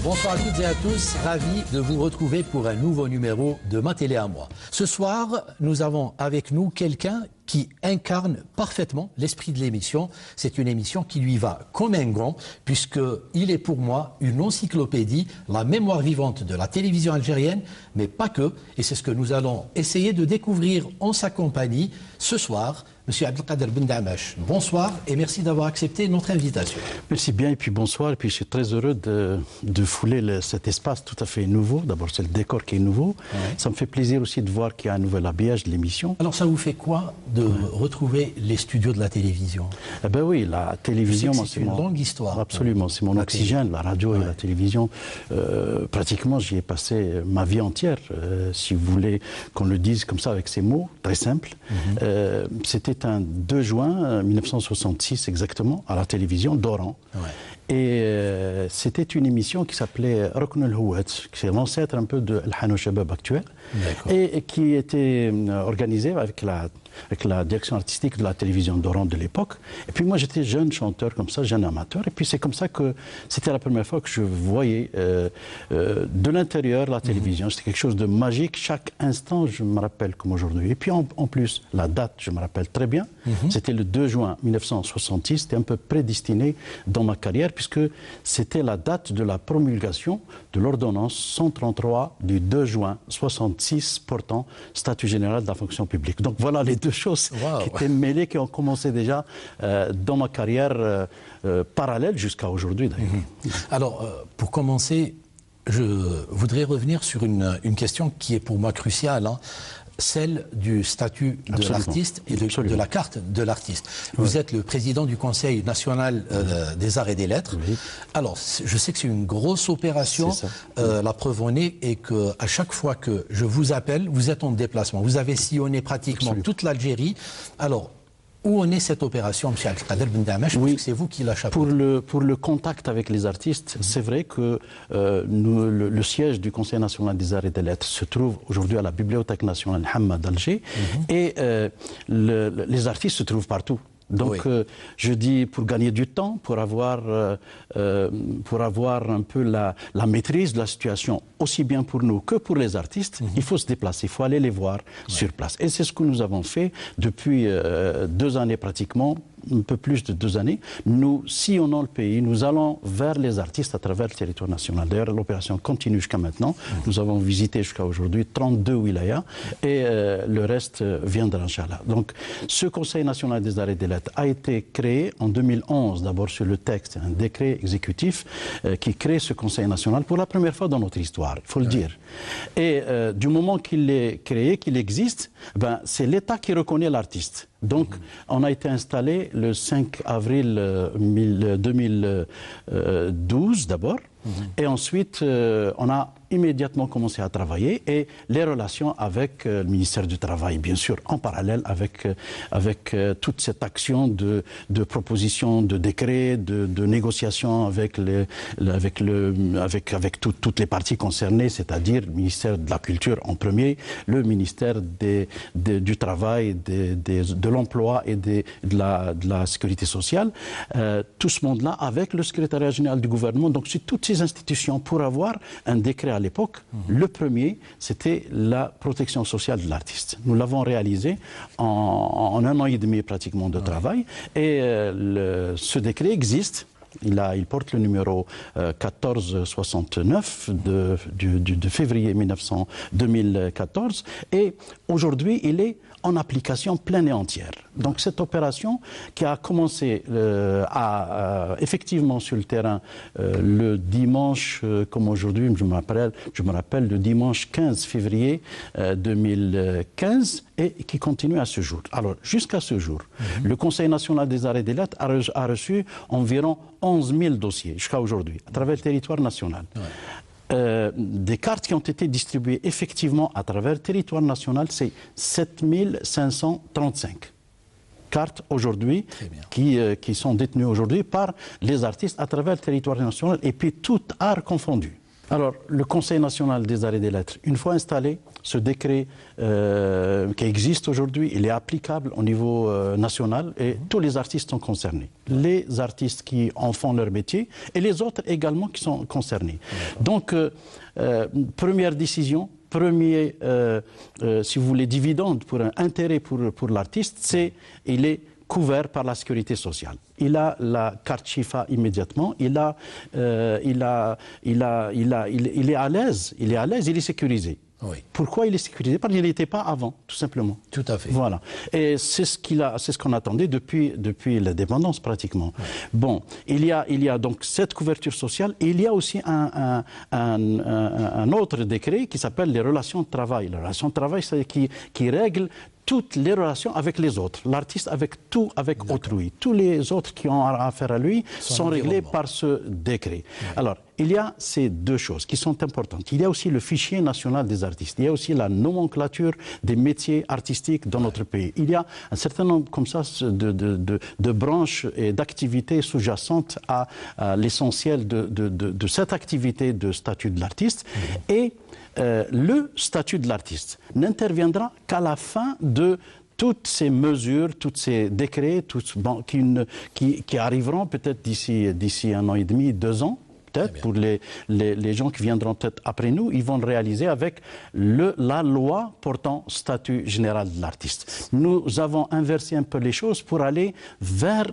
Bonsoir à toutes et à tous, ravi de vous retrouver pour un nouveau numéro de Ma Télé à moi. Ce soir, nous avons avec nous quelqu'un qui incarne parfaitement l'esprit de l'émission. C'est une émission qui lui va comme un gant, puisqu'il est pour moi une encyclopédie, la mémoire vivante de la télévision algérienne, mais pas que. Et c'est ce que nous allons essayer de découvrir en sa compagnie ce soir. Monsieur Abdelkader Ben Damache, bonsoir et merci d'avoir accepté notre invitation. Merci bien et puis bonsoir. Et puis je suis très heureux de fouler cet espace tout à fait nouveau. D'abord, c'est le décor qui est nouveau. Ouais. Ça me fait plaisir aussi de voir qu'il y a un nouvel habillage de l'émission. Alors, ça vous fait quoi de retrouver les studios de la télévision? Eh ben oui, la télévision, c'est une longue histoire. Absolument, c'est mon oxygène, la radio et la télévision. Pratiquement, j'y ai passé ma vie entière, si vous voulez qu'on le dise comme ça avec ces mots, très simples. C'était un 2 juin 1966 exactement, à la télévision d'Oran. Ouais. Et c'était une émission qui s'appelait Rokn al-Houat, qui c'est l'ancêtre un peu de Al-Hano Shabab actuel, et qui était organisée avec la direction artistique de la télévision d'Oran de l'époque. Et puis moi, j'étais jeune chanteur comme ça, jeune amateur. Et puis c'est comme ça que c'était la première fois que je voyais de l'intérieur la télévision. C'était quelque chose de magique. Chaque instant, je me rappelle comme aujourd'hui. Et puis en plus, la date, je me rappelle très bien. C'était le 2 juin 1966. C'était un peu prédestiné dans ma carrière puisque c'était la date de la promulgation de l'ordonnance 133 du 2 juin 66 portant statut général de la fonction publique. Donc voilà les deux choses qui étaient mêlées, qui ont commencé déjà dans ma carrière parallèle jusqu'à aujourd'hui d'ailleurs. Alors, pour commencer, je voudrais revenir sur une question qui est pour moi cruciale, celle du statut de l'artiste et de la carte de l'artiste. Vous êtes le président du Conseil national des arts et des lettres. Oui. Alors, je sais que c'est une grosse opération. La preuve en est qu'à chaque fois que je vous appelle, vous êtes en déplacement. Vous avez sillonné pratiquement toute l'Algérie. Alors, où en est cette opération, M. Abdelkader Ben Damache? Oui, c'est vous qui la chapeautez. Pour le contact avec les artistes, c'est vrai que le siège du Conseil national des arts et des lettres se trouve aujourd'hui à la Bibliothèque nationale Hamad d'Alger et les artistes se trouvent partout. Donc, je dis pour gagner du temps, pour avoir un peu la maîtrise de la situation, aussi bien pour nous que pour les artistes, il faut se déplacer, il faut aller les voir sur place. Et c'est ce que nous avons fait depuis 2 années pratiquement, un peu plus de 2 années. Nous sillonnons le pays, nous allons vers les artistes à travers le territoire national. D'ailleurs, l'opération continue jusqu'à maintenant. Nous avons visité jusqu'à aujourd'hui 32 wilayas et le reste viendra, Inch'Allah. Donc, ce Conseil national des arts et des lettres a été créé en 2011, d'abord sur le texte, un décret exécutif qui crée ce Conseil national pour la première fois dans notre histoire, il faut le dire. Et du moment qu'il est créé, qu'il existe, c'est l'État qui reconnaît l'artiste. Donc, on a été installé le 5 avril 2012 d'abord, et ensuite on a immédiatement commencé à travailler et les relations avec le ministère du Travail, bien sûr, en parallèle avec toute cette action de proposition, de décret, de négociation avec toutes les parties concernées, c'est-à-dire le ministère de la Culture en premier, le ministère du Travail, de l'Emploi et de la Sécurité sociale, tout ce monde-là avec le secrétariat général du gouvernement, donc c'est toutes ces institutions pour avoir un décret à l'époque. Le premier, c'était la protection sociale de l'artiste. Nous l'avons réalisé en 1 an et demi pratiquement de travail et ce décret existe. Il porte le numéro 1469 de février 2014 et aujourd'hui il est en application pleine et entière. Donc cette opération qui a commencé effectivement sur le terrain le dimanche, comme aujourd'hui, je me rappelle, le dimanche 15 février 2015 et qui continue à ce jour. Alors jusqu'à ce jour, le Conseil national des arts et des lettres a reçu environ 11 000 dossiers jusqu'à aujourd'hui, à travers le territoire national. Des cartes qui ont été distribuées effectivement à travers le territoire national, c'est 7 535 cartes aujourd'hui qui sont détenues aujourd'hui par les artistes à travers le territoire national et puis tout art confondu. Alors, le Conseil national des arts et des lettres, une fois installé, ce décret qui existe aujourd'hui, il est applicable au niveau national et tous les artistes sont concernés. Les artistes qui en font leur métier et les autres également qui sont concernés. Donc, première décision, premier, si vous voulez, dividende pour un intérêt pour l'artiste, c'est il est couvert par la sécurité sociale. Il a la carte Chifa immédiatement, il est à l'aise, il est sécurisé. Oui. Pourquoi il est sécurisé? Parce qu'il n'était pas avant, tout simplement. Tout à fait. Voilà. Et c'est ce qu'on attendait depuis l'indépendance pratiquement. Oui. Bon, il y a donc cette couverture sociale et il y a aussi un autre décret qui s'appelle les relations de travail. Les relations de travail, c'est qui règle toutes les relations avec les autres. L'artiste avec autrui. Tous les autres qui ont affaire à lui sont réglés par ce décret. Oui. Alors, il y a ces deux choses qui sont importantes. Il y a aussi le fichier national des artistes. Il y a aussi la nomenclature des métiers artistiques dans notre pays. Il y a un certain nombre comme ça de branches et d'activités sous-jacentes à l'essentiel de cette activité de statut de l'artiste. Et le statut de l'artiste n'interviendra qu'à la fin de toutes ces mesures, tous ces décrets qui arriveront peut-être d'ici 1 an et demi, 2 ans. Peut-être pour les gens qui viendront peut-être après nous, ils vont le réaliser avec la loi portant statut général de l'artiste. Nous avons inversé un peu les choses pour aller vers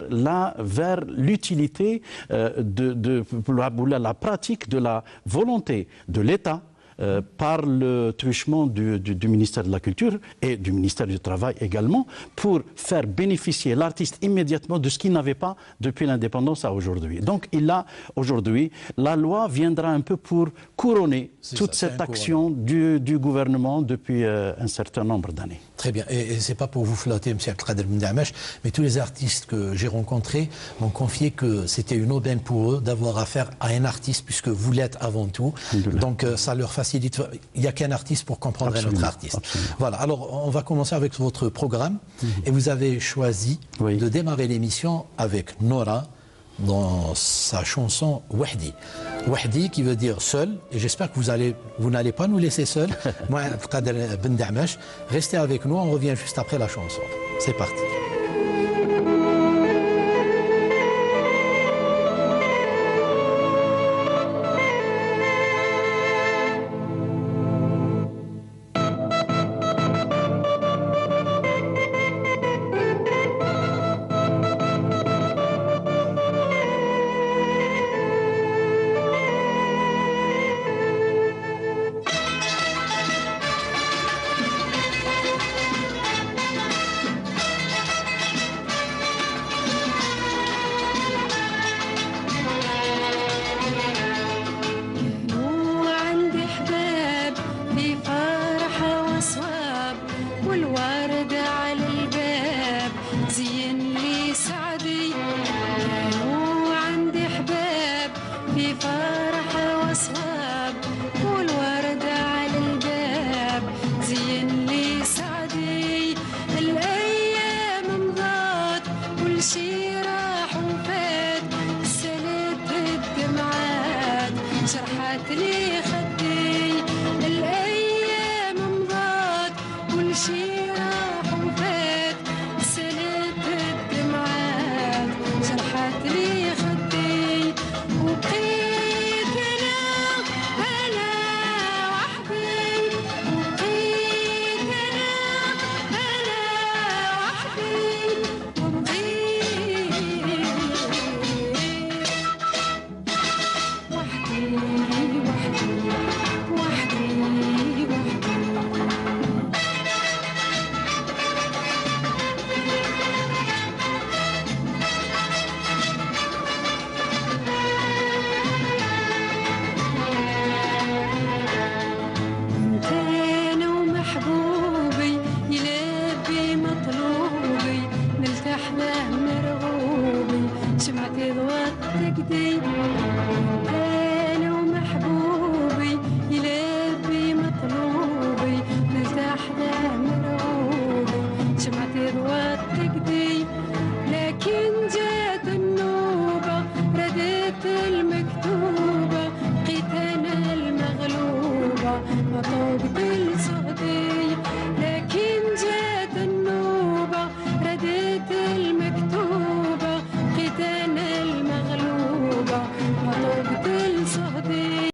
l'utilité la pratique de la volonté de l'État par le truchement du ministère de la Culture et du ministère du Travail également, pour faire bénéficier l'artiste immédiatement de ce qu'il n'avait pas depuis l'indépendance à aujourd'hui. Donc aujourd'hui, la loi viendra un peu pour couronner toute cette action du gouvernement depuis un certain nombre d'années. Très bien. Et ce n'est pas pour vous flatter, M. Abdelkader Bendamech, mais tous les artistes que j'ai rencontrés m'ont confié que c'était une aubaine pour eux d'avoir affaire à un artiste, puisque vous l'êtes avant tout. Donc ça leur facilite. Il n'y a qu'un artiste pour comprendre un autre artiste. Absolument. Voilà. Alors, on va commencer avec votre programme. Et vous avez choisi de démarrer l'émission avec Nora dans sa chanson Wahdi. Wahdi qui veut dire seul. Et j'espère que vous n'allez pas nous laisser seuls. Moi, Abdelkader Bendamech, restez avec nous. On revient juste après la chanson. C'est parti. شمعتي ضوات تقدي